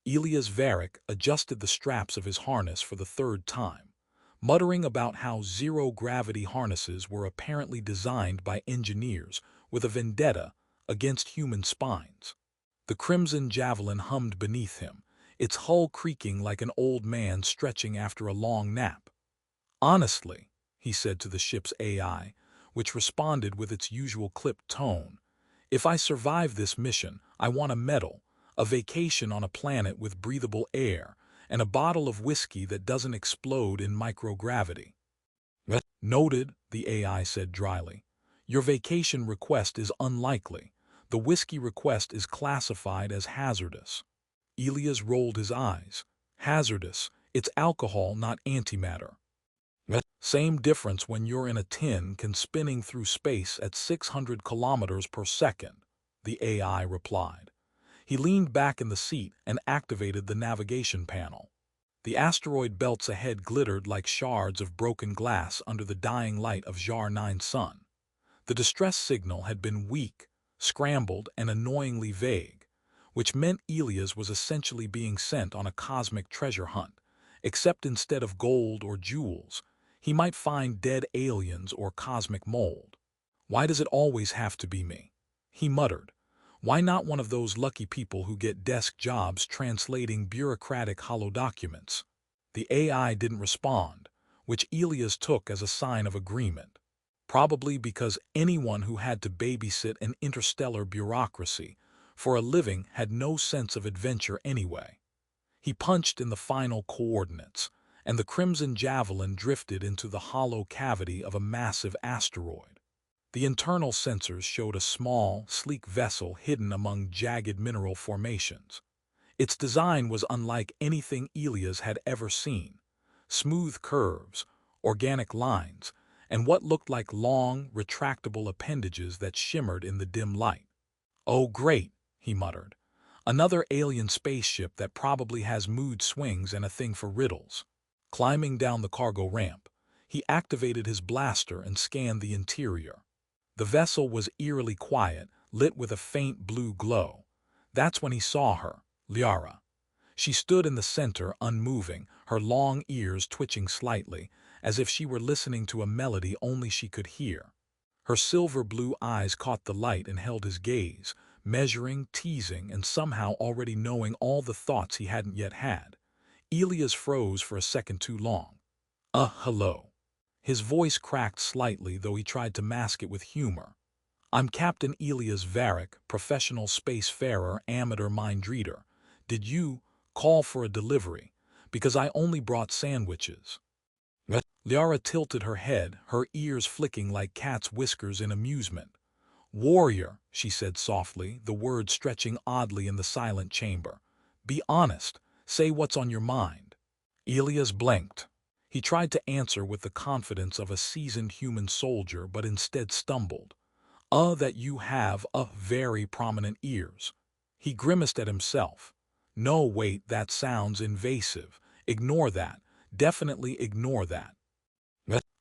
Elias Varick adjusted the straps of his harness for the third time, muttering about how zero-gravity harnesses were apparently designed by engineers with a vendetta against human spines. The crimson javelin hummed beneath him, its hull creaking like an old man stretching after a long nap. "Honestly," he said to the ship's AI, which responded with its usual clipped tone, "if I survive this mission, I want a medal, a vacation on a planet with breathable air, and a bottle of whiskey that doesn't explode in microgravity." "Noted," the AI said dryly. "Your vacation request is unlikely. The whiskey request is classified as hazardous." Elias rolled his eyes. "Hazardous? It's alcohol, not antimatter." "Same difference when you're in a tin can spinning through space at 600 kilometers per second," the AI replied. He leaned back in the seat and activated the navigation panel. The asteroid belts ahead glittered like shards of broken glass under the dying light of Jar 9's sun. The distress signal had been weak, scrambled, and annoyingly vague, which meant Elias was essentially being sent on a cosmic treasure hunt, except instead of gold or jewels, he might find dead aliens or cosmic mold. "Why does it always have to be me?" he muttered. "Why not one of those lucky people who get desk jobs translating bureaucratic hollow documents?" The AI didn't respond, which Elias took as a sign of agreement. Probably because anyone who had to babysit an interstellar bureaucracy for a living had no sense of adventure anyway. He punched in the final coordinates, and the crimson javelin drifted into the hollow cavity of a massive asteroid. The internal sensors showed a small, sleek vessel hidden among jagged mineral formations. Its design was unlike anything Elias had ever seen. Smooth curves, organic lines, and what looked like long, retractable appendages that shimmered in the dim light. "Oh, great," he muttered. "Another alien spaceship that probably has mood swings and a thing for riddles." Climbing down the cargo ramp, he activated his blaster and scanned the interior. The vessel was eerily quiet, lit with a faint blue glow. That's when he saw her, Liara. She stood in the center, unmoving, her long ears twitching slightly, as if she were listening to a melody only she could hear. Her silver-blue eyes caught the light and held his gaze, measuring, teasing, and somehow already knowing all the thoughts he hadn't yet had. Elias froze for a second too long. Hello." His voice cracked slightly, though he tried to mask it with humor. "I'm Captain Elias Varick, professional spacefarer, amateur mind reader. Did you call for a delivery? Because I only brought sandwiches." Liara tilted her head, her ears flicking like cat's whiskers in amusement. "Warrior," she said softly, the words stretching oddly in the silent chamber. "Be honest. Say what's on your mind." Elias blinked. He tried to answer with the confidence of a seasoned human soldier, but instead stumbled. That you have very prominent ears." He grimaced at himself. "No, wait, that sounds invasive. Ignore that. Definitely ignore that."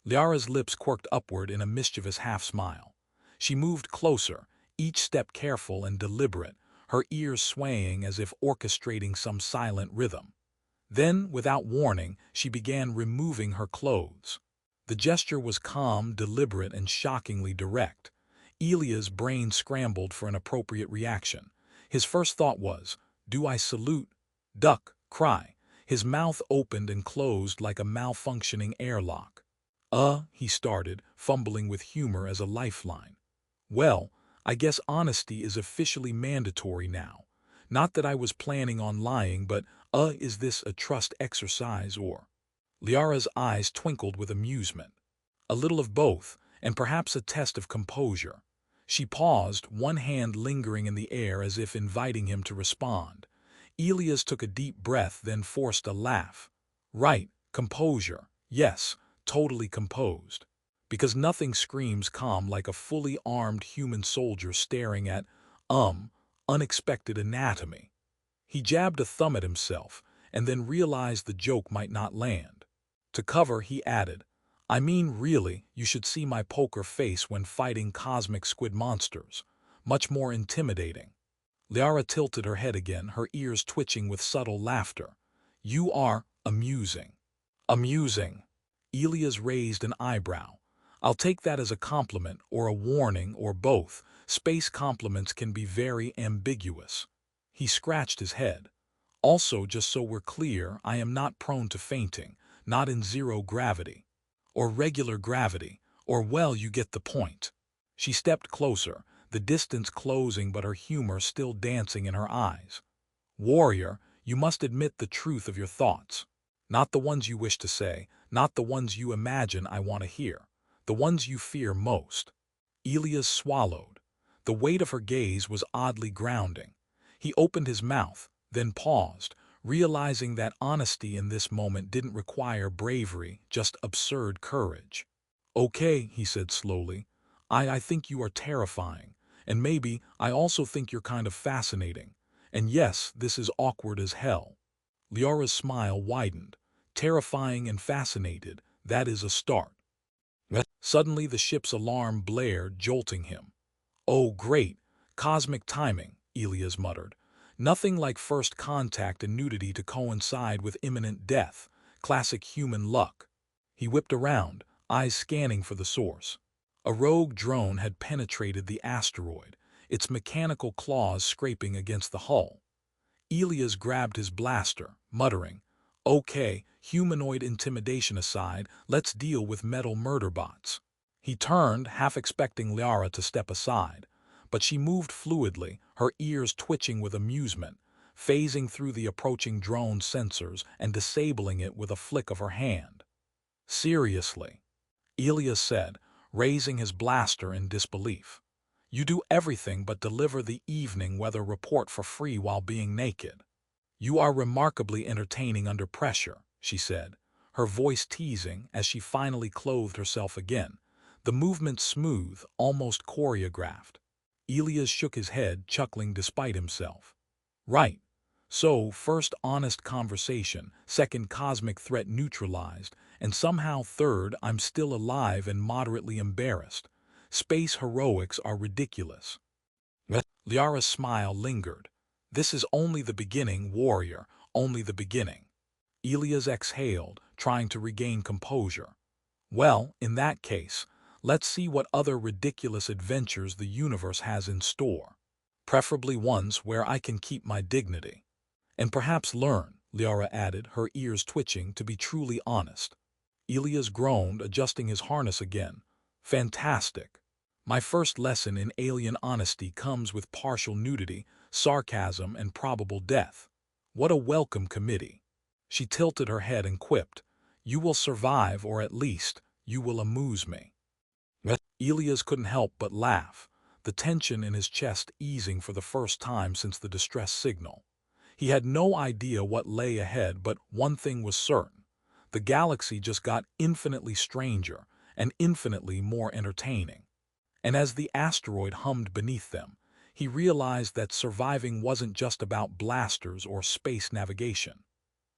Liara's lips quirked upward in a mischievous half-smile. She moved closer, each step careful and deliberate, her ears swaying as if orchestrating some silent rhythm. Then, without warning, she began removing her clothes. The gesture was calm, deliberate, and shockingly direct. Elia's brain scrambled for an appropriate reaction. His first thought was, "Do I salute? Duck? Cry?" His mouth opened and closed like a malfunctioning airlock. He started, fumbling with humor as a lifeline. "Well, I guess honesty is officially mandatory now. Not that I was planning on lying, but, is this a trust exercise or?" Liara's eyes twinkled with amusement. "A little of both, and perhaps a test of composure." She paused, one hand lingering in the air as if inviting him to respond. Elias took a deep breath, then forced a laugh. "Right, composure. Yes, totally composed. Because nothing screams calm like a fully armed human soldier staring at, unexpected anatomy." He jabbed a thumb at himself, and then realized the joke might not land. To cover, he added, "I mean, really, you should see my poker face when fighting cosmic squid monsters. Much more intimidating." Liara tilted her head again, her ears twitching with subtle laughter. You are amusing. Amusing. Elias raised an eyebrow. I'll take that as a compliment or a warning or both. Space compliments can be very ambiguous. He scratched his head. Also, just so we're clear, I am not prone to fainting, not in zero gravity. Or regular gravity, or well, you get the point. She stepped closer, the distance closing but her humor still dancing in her eyes. Warrior, you must admit the truth of your thoughts. Not the ones you wish to say, not the ones you imagine I want to hear, the ones you fear most. Elias swallowed. The weight of her gaze was oddly grounding. He opened his mouth, then paused, realizing that honesty in this moment didn't require bravery, just absurd courage. Okay, he said slowly, I think you are terrifying, and maybe I also think you're kind of fascinating. And yes, this is awkward as hell. Liara's smile widened. Terrifying and fascinated, that is a start. Suddenly the ship's alarm blared, jolting him. Oh, great. Cosmic timing, Elias muttered. Nothing like first contact and nudity to coincide with imminent death. Classic human luck. He whipped around, eyes scanning for the source. A rogue drone had penetrated the asteroid, its mechanical claws scraping against the hull. Elias grabbed his blaster, muttering, Okay, humanoid intimidation aside, let's deal with metal murder bots. He turned, half expecting Liara to step aside, but she moved fluidly, her ears twitching with amusement, phasing through the approaching drone's sensors and disabling it with a flick of her hand. Seriously, Elias said, raising his blaster in disbelief. You do everything but deliver the evening weather report for free while being naked. You are remarkably entertaining under pressure, she said, her voice teasing as she finally clothed herself again, the movement smooth, almost choreographed. Elias shook his head, chuckling despite himself. Right. So, first honest conversation, second cosmic threat neutralized, and somehow third I'm still alive and moderately embarrassed. Space heroics are ridiculous. Liara's smile lingered. This is only the beginning, warrior, only the beginning. Elias exhaled, trying to regain composure. Well, in that case, let's see what other ridiculous adventures the universe has in store. Preferably ones where I can keep my dignity. And perhaps learn, Liara added, her ears twitching, to be truly honest. Elias groaned, adjusting his harness again. Fantastic. My first lesson in alien honesty comes with partial nudity, sarcasm, and probable death. What a welcome committee. She tilted her head and quipped, You will survive, or at least, you will amuse me. Elias couldn't help but laugh, the tension in his chest easing for the first time since the distress signal. He had no idea what lay ahead, but one thing was certain. The galaxy just got infinitely stranger and infinitely more entertaining. And as the asteroid hummed beneath them, he realized that surviving wasn't just about blasters or space navigation.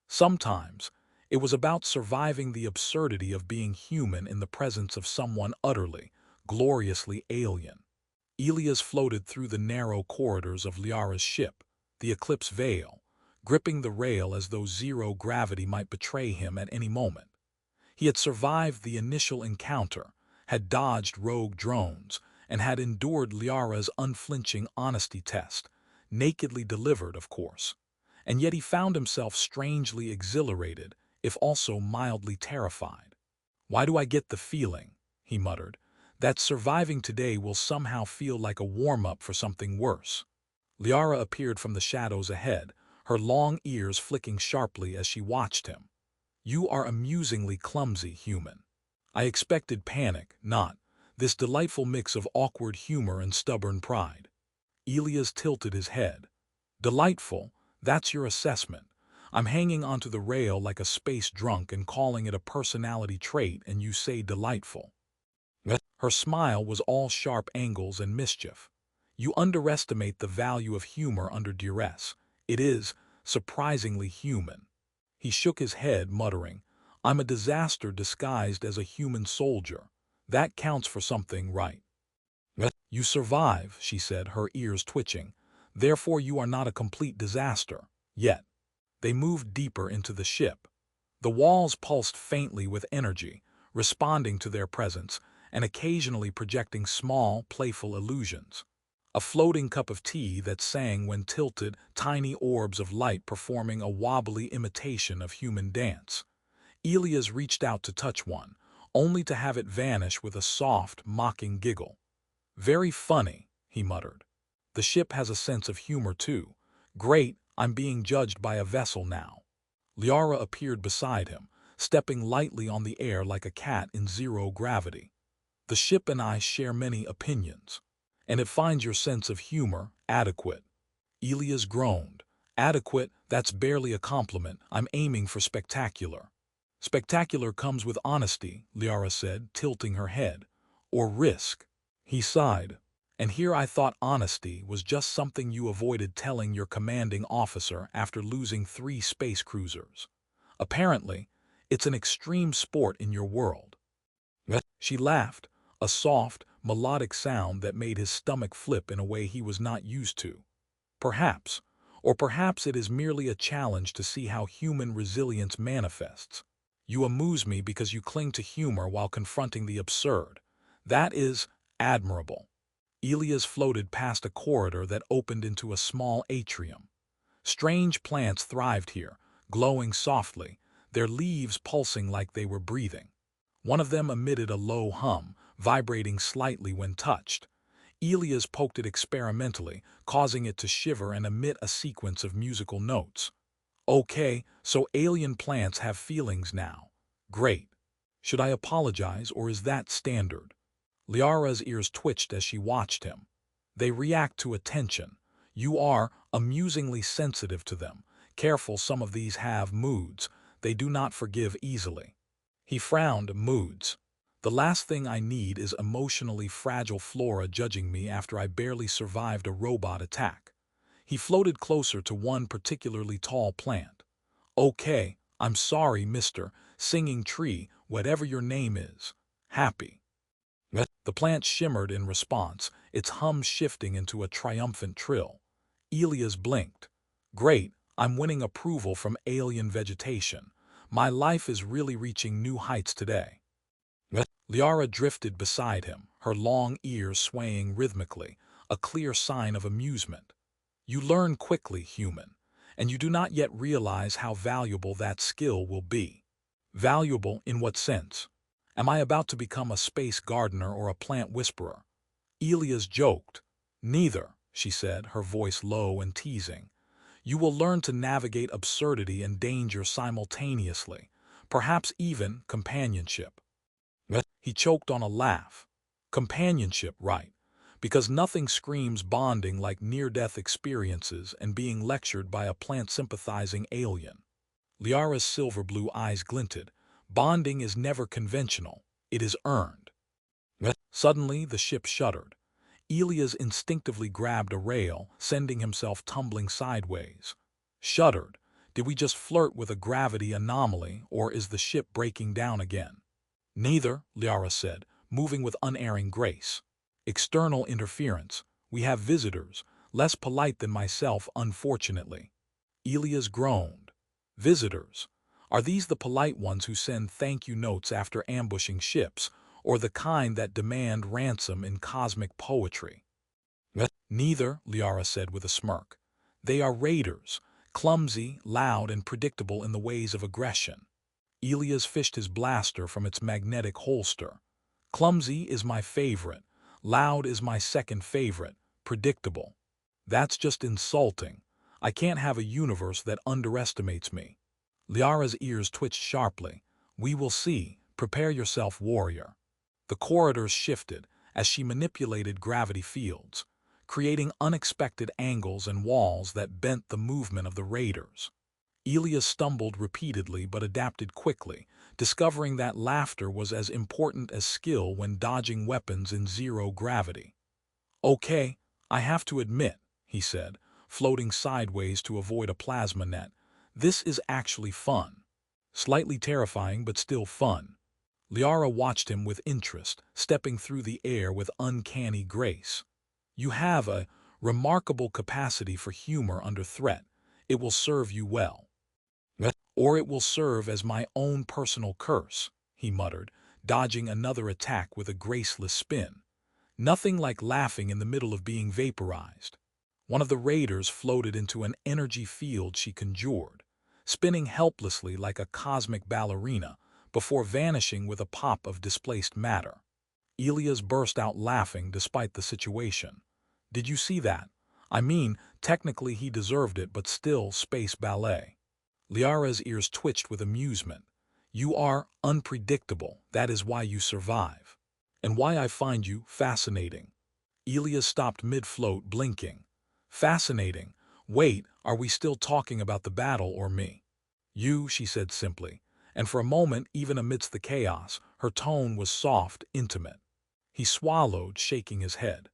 Sometimes, it was about surviving the absurdity of being human in the presence of someone utterly, gloriously alien. Elias floated through the narrow corridors of Liara's ship, the eclipse veil, gripping the rail as though zero gravity might betray him at any moment. He had survived the initial encounter, had dodged rogue drones, and had endured Liara's unflinching honesty test, nakedly delivered, of course. And yet he found himself strangely exhilarated, if also mildly terrified. Why do I get the feeling, he muttered, that surviving today will somehow feel like a warm-up for something worse? Liara appeared from the shadows ahead, her long ears flicking sharply as she watched him. You are amusingly clumsy, human. I expected panic, not this delightful mix of awkward humor and stubborn pride. Elias tilted his head. Delightful, that's your assessment. I'm hanging onto the rail like a space drunk and calling it a personality trait, and you say delightful. Her smile was all sharp angles and mischief. You underestimate the value of humor under duress. It is surprisingly human. He shook his head, muttering, I'm a disaster disguised as a human soldier. That counts for something, right? You survive, she said, her ears twitching. Therefore you are not a complete disaster, yet. They moved deeper into the ship. The walls pulsed faintly with energy, responding to their presence, and occasionally projecting small, playful illusions. A floating cup of tea that sang when tilted, tiny orbs of light performing a wobbly imitation of human dance. Elias reached out to touch one, only to have it vanish with a soft, mocking giggle. "Very funny," he muttered. "The ship has a sense of humor too. Great, I'm being judged by a vessel now." Liara appeared beside him, stepping lightly on the air like a cat in zero gravity. "The ship and I share many opinions, and it finds your sense of humor adequate." Elias groaned. "Adequate, that's barely a compliment. I'm aiming for spectacular." "Spectacular comes with honesty," Liara said, tilting her head. "Or risk." He sighed. "And here I thought honesty was just something you avoided telling your commanding officer after losing 3 space cruisers. Apparently, it's an extreme sport in your world." She laughed, a soft, melodic sound that made his stomach flip in a way he was not used to. "Perhaps, or perhaps it is merely a challenge to see how human resilience manifests. You amuse me because you cling to humor while confronting the absurd. That is admirable." Elias floated past a corridor that opened into a small atrium. Strange plants thrived here, glowing softly, their leaves pulsing like they were breathing. One of them emitted a low hum, vibrating slightly when touched. Elias poked it experimentally, causing it to shiver and emit a sequence of musical notes. "Okay, so alien plants have feelings now. Great. Should I apologize, or is that standard?" Liara's ears twitched as she watched him. "They react to attention. You are amusingly sensitive to them. Careful, some of these have moods. They do not forgive easily." He frowned. "Moods. The last thing I need is emotionally fragile flora judging me after I barely survived a robot attack." He floated closer to one particularly tall plant. "Okay, I'm sorry, Mr. Singing Tree, whatever your name is. Happy." The plant shimmered in response, its hum shifting into a triumphant trill. Elias blinked. "Great, I'm winning approval from alien vegetation. My life is really reaching new heights today." Liara drifted beside him, her long ears swaying rhythmically, a clear sign of amusement. "You learn quickly, human, and you do not yet realize how valuable that skill will be." "Valuable in what sense? Am I about to become a space gardener or a plant whisperer?" Elias joked. "Neither," she said, her voice low and teasing. "You will learn to navigate absurdity and danger simultaneously, perhaps even companionship." He choked on a laugh. "Companionship, right? Because nothing screams bonding like near-death experiences and being lectured by a plant-sympathizing alien." Liara's silver-blue eyes glinted. "Bonding is never conventional. It is earned." Suddenly, the ship shuddered. Elias instinctively grabbed a rail, sending himself tumbling sideways. Shuddered. Did we just flirt with a gravity anomaly, or is the ship breaking down again? "Neither," Liara said, moving with unerring grace. "External interference. We have visitors, less polite than myself, unfortunately." Elias groaned. "Visitors? Are these the polite ones who send thank-you notes after ambushing ships, or the kind that demand ransom in cosmic poetry?" "Neither," Liara said with a smirk. "They are raiders, clumsy, loud, and predictable in the ways of aggression." Elias fished his blaster from its magnetic holster. "Clumsy is my favorite. Loud is my second favorite. Predictable. That's just insulting. I can't have a universe that underestimates me." Liara's ears twitched sharply. "We will see. Prepare yourself, warrior." The corridors shifted as she manipulated gravity fields, creating unexpected angles and walls that bent the movement of the raiders. Elias stumbled repeatedly but adapted quickly, discovering that laughter was as important as skill when dodging weapons in zero gravity. "Okay, I have to admit," he said, floating sideways to avoid a plasma net, "this is actually fun. Slightly terrifying, but still fun." Liara watched him with interest, stepping through the air with uncanny grace. "You have a Remarkable capacity for humor under threat. It will serve you well. Or it will serve as my own personal curse, he muttered, dodging another attack with a graceless spin. Nothing like laughing in the middle of being vaporized. One of the raiders floated into an energy field she conjured, spinning helplessly like a cosmic ballerina before vanishing with a pop of displaced matter. Elias burst out laughing despite the situation. Did you see that? I mean, technically he deserved it, but still space ballet. Liara's ears twitched with amusement. You are unpredictable. That is why you survive. And why I find you fascinating. Elias stopped mid-float, blinking. Fascinating. Wait, are we still talking about the battle or me? You, she said simply, and for a moment, even amidst the chaos, her tone was soft, intimate. He swallowed, shaking his head.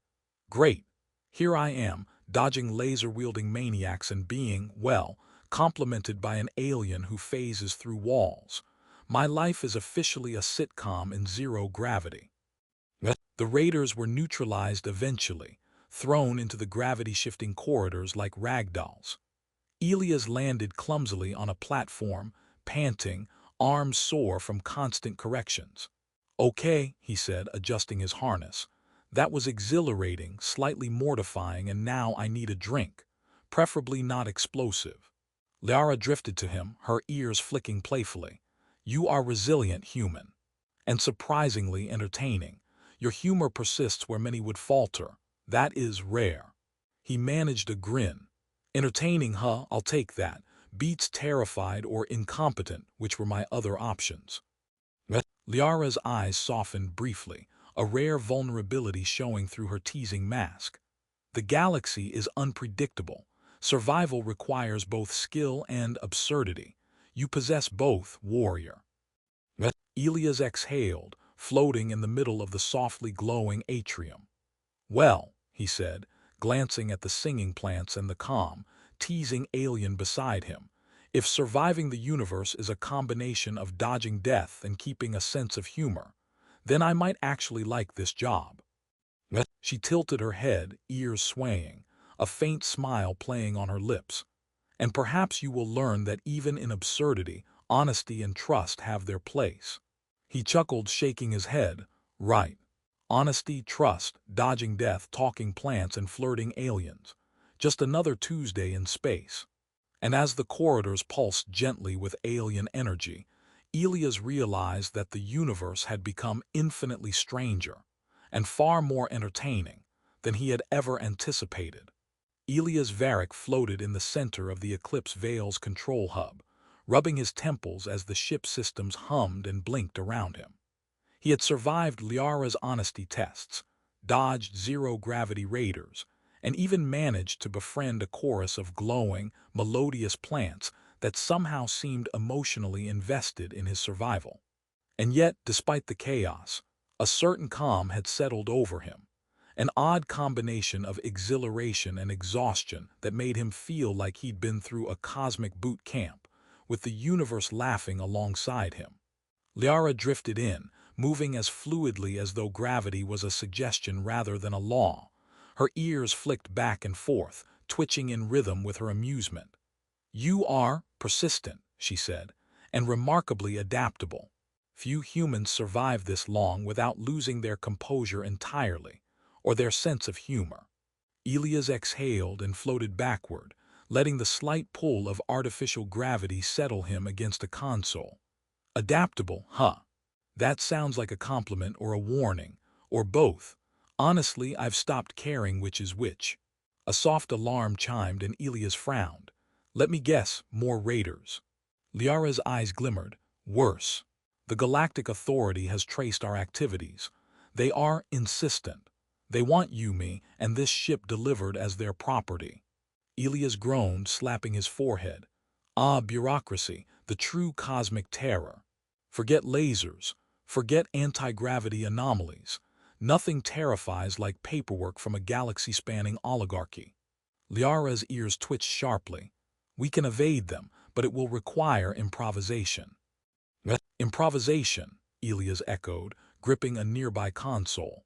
Great. Here I am, dodging laser-wielding maniacs and being, well, complimented by an alien who phases through walls. My life is officially a sitcom in zero gravity. The raiders were neutralized eventually, thrown into the gravity-shifting corridors like ragdolls. Elias landed clumsily on a platform, panting, arms sore from constant corrections. Okay, he said, adjusting his harness. That was exhilarating, slightly mortifying, and now I need a drink, preferably not explosive. Liara drifted to him, her ears flicking playfully. You are resilient, human. And surprisingly entertaining. Your humor persists where many would falter. That is rare. He managed a grin. Entertaining, huh? I'll take that. Beats terrified or incompetent, which were my other options. Liara's eyes softened briefly, a rare vulnerability showing through her teasing mask. The galaxy is unpredictable. Survival requires both skill and absurdity. You possess both, warrior. Elias exhaled, floating in the middle of the softly glowing atrium. Well, he said, glancing at the singing plants and the calm, teasing alien beside him, if surviving the universe is a combination of dodging death and keeping a sense of humor, then I might actually like this job. She tilted her head, ears swaying, a faint smile playing on her lips. And perhaps you will learn that even in absurdity, honesty and trust have their place. He chuckled, shaking his head. Right. Honesty, trust, dodging death, talking plants, and flirting aliens. Just another Tuesday in space. And as the corridors pulsed gently with alien energy, Elias realized that the universe had become infinitely stranger and far more entertaining than he had ever anticipated. Elias Varick floated in the center of the Eclipse Veil's control hub, rubbing his temples as the ship systems hummed and blinked around him. He had survived Liara's honesty tests, dodged zero-gravity raiders, and even managed to befriend a chorus of glowing, melodious plants that somehow seemed emotionally invested in his survival. And yet, despite the chaos, a certain calm had settled over him, an odd combination of exhilaration and exhaustion that made him feel like he'd been through a cosmic boot camp, with the universe laughing alongside him. Liara drifted in, moving as fluidly as though gravity was a suggestion rather than a law. Her ears flicked back and forth, twitching in rhythm with her amusement. You are persistent, she said, and remarkably adaptable. Few humans survive this long without losing their composure entirely, or their sense of humor. Elias exhaled and floated backward, letting the slight pull of artificial gravity settle him against a console. Adaptable, huh? That sounds like a compliment or a warning, or both. Honestly, I've stopped caring which is which. A soft alarm chimed and Elias frowned. Let me guess, more raiders. Liara's eyes glimmered. Worse. The Galactic Authority has traced our activities. They are insistent. They want me and this ship delivered as their property. Elias groaned, slapping his forehead. Ah, bureaucracy, the true cosmic terror. Forget lasers. Forget anti-gravity anomalies. Nothing terrifies like paperwork from a galaxy-spanning oligarchy. Liara's ears twitched sharply. We can evade them, but it will require improvisation. Improvisation, Elias echoed, gripping a nearby console.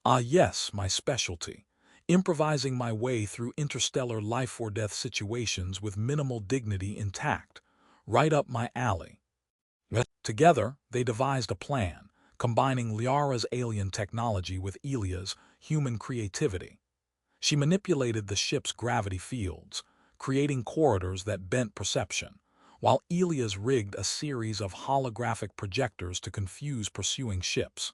Ah yes, my specialty. improvising my way through interstellar life-or-death situations with minimal dignity intact, right up my alley. Together, they devised a plan, combining Liara's alien technology with Elia's human creativity. She manipulated the ship's gravity fields, creating corridors that bent perception, while Elias rigged a series of holographic projectors to confuse pursuing ships.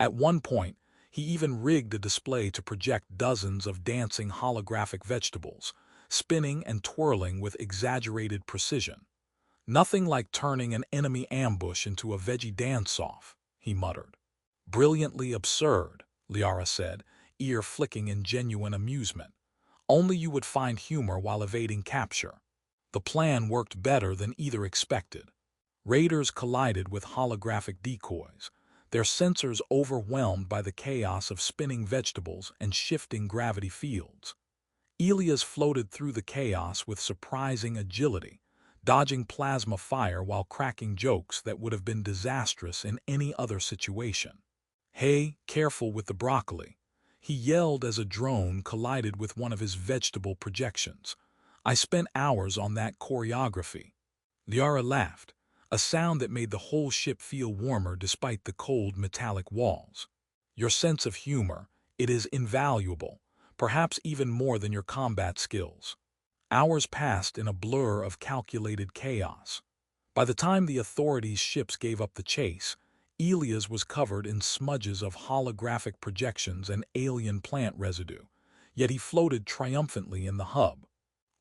At one point, he even rigged a display to project dozens of dancing holographic vegetables, spinning and twirling with exaggerated precision. "Nothing like turning an enemy ambush into a veggie dance-off," he muttered. "Brilliantly absurd," Liara said, ear flicking in genuine amusement. "Only you would find humor while evading capture." The plan worked better than either expected. Raiders collided with holographic decoys, their sensors overwhelmed by the chaos of spinning vegetables and shifting gravity fields. Elias floated through the chaos with surprising agility, dodging plasma fire while cracking jokes that would have been disastrous in any other situation. "Hey, careful with the broccoli," he yelled as a drone collided with one of his vegetable projections. "I spent hours on that choreography." Liara laughed, a sound that made the whole ship feel warmer despite the cold metallic walls. "Your sense of humor, it is invaluable, perhaps even more than your combat skills." Hours passed in a blur of calculated chaos. By the time the authorities' ships gave up the chase, Elias was covered in smudges of holographic projections and alien plant residue, yet he floated triumphantly in the hub.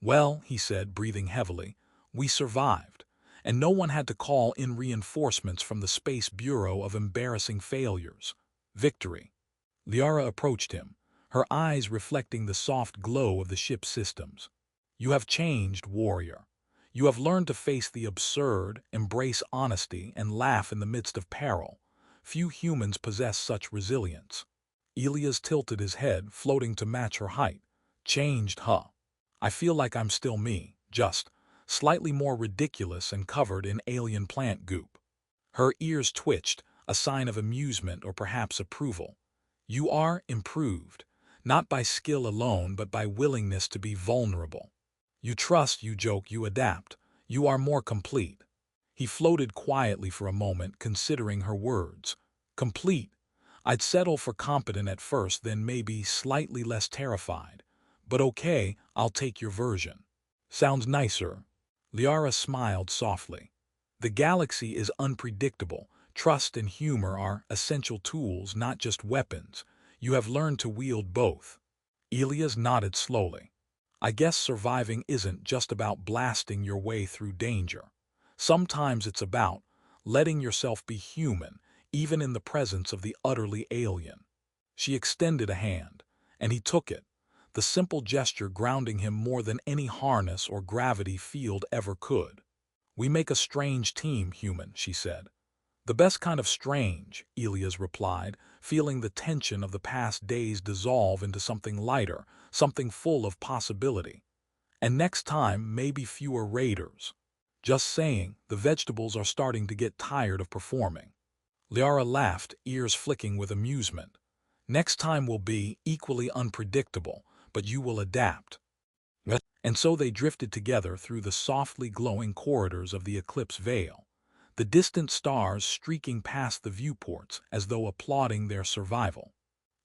"Well," he said, breathing heavily, "we survived, and no one had to call in reinforcements from the Space Bureau of Embarrassing Failures. Victory." Liara approached him, her eyes reflecting the soft glow of the ship's systems. "You have changed, warrior. You have learned to face the absurd, embrace honesty, and laugh in the midst of peril. Few humans possess such resilience." Elias tilted his head, floating to match her height. "Changed, huh? I feel like I'm still me, just slightly more ridiculous and covered in alien plant goop." Her ears twitched, a sign of amusement or perhaps approval. "You are improved, not by skill alone but by willingness to be vulnerable. You trust, you joke, you adapt. You are more complete." He floated quietly for a moment, considering her words. "Complete? I'd settle for competent at first, then maybe slightly less terrified. But okay, I'll take your version." "Sounds nicer." Liara smiled softly. "The galaxy is unpredictable. Trust and humor are essential tools, not just weapons. You have learned to wield both." Elias nodded slowly. "I guess surviving isn't just about blasting your way through danger. Sometimes it's about letting yourself be human, even in the presence of the utterly alien." She extended a hand, and he took it, the simple gesture grounding him more than any harness or gravity field ever could. "We make a strange team, human," she said. "The best kind of strange," Elias replied, feeling the tension of the past days dissolve into something lighter, something full of possibility. "And next time, maybe fewer raiders. Just saying, the vegetables are starting to get tired of performing." Liara laughed, ears flicking with amusement. "Next time will be equally unpredictable, but you will adapt." And so they drifted together through the softly glowing corridors of the eclipse veil, the distant stars streaking past the viewports as though applauding their survival.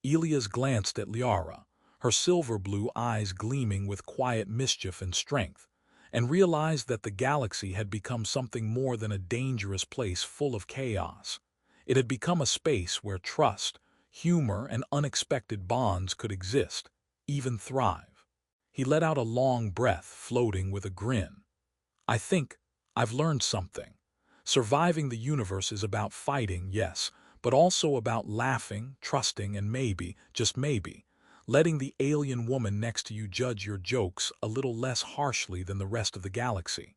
Elias glanced at Liara, her silver-blue eyes gleaming with quiet mischief and strength, and realized that the galaxy had become something more than a dangerous place full of chaos. It had become a space where trust, humor, and unexpected bonds could exist, even thrive. He let out a long breath, floating with a grin. "I think I've learned something. Surviving the universe is about fighting, yes, but also about laughing, trusting, and maybe, just maybe, letting the alien woman next to you judge your jokes a little less harshly than the rest of the galaxy."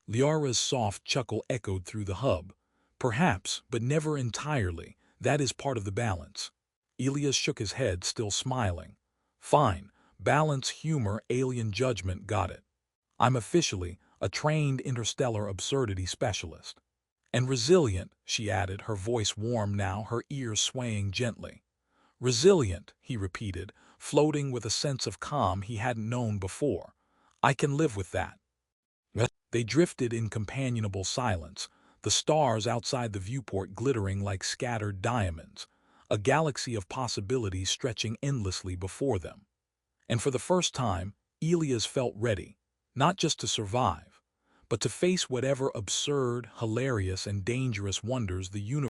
Liara's soft chuckle echoed through the hub. "Perhaps, but never entirely. That is part of the balance." Elias shook his head, still smiling. "Fine. Balance, humor, alien judgment, got it. I'm officially a trained interstellar absurdity specialist." "And resilient," she added, her voice warm now, her ears swaying gently. Resilient, he repeated, floating with a sense of calm he hadn't known before. I can live with that. They drifted in companionable silence, the stars outside the viewport glittering like scattered diamonds, a galaxy of possibilities stretching endlessly before them. And for the first time, Elias felt ready, not just to survive, but to face whatever absurd, hilarious, and dangerous wonders the universe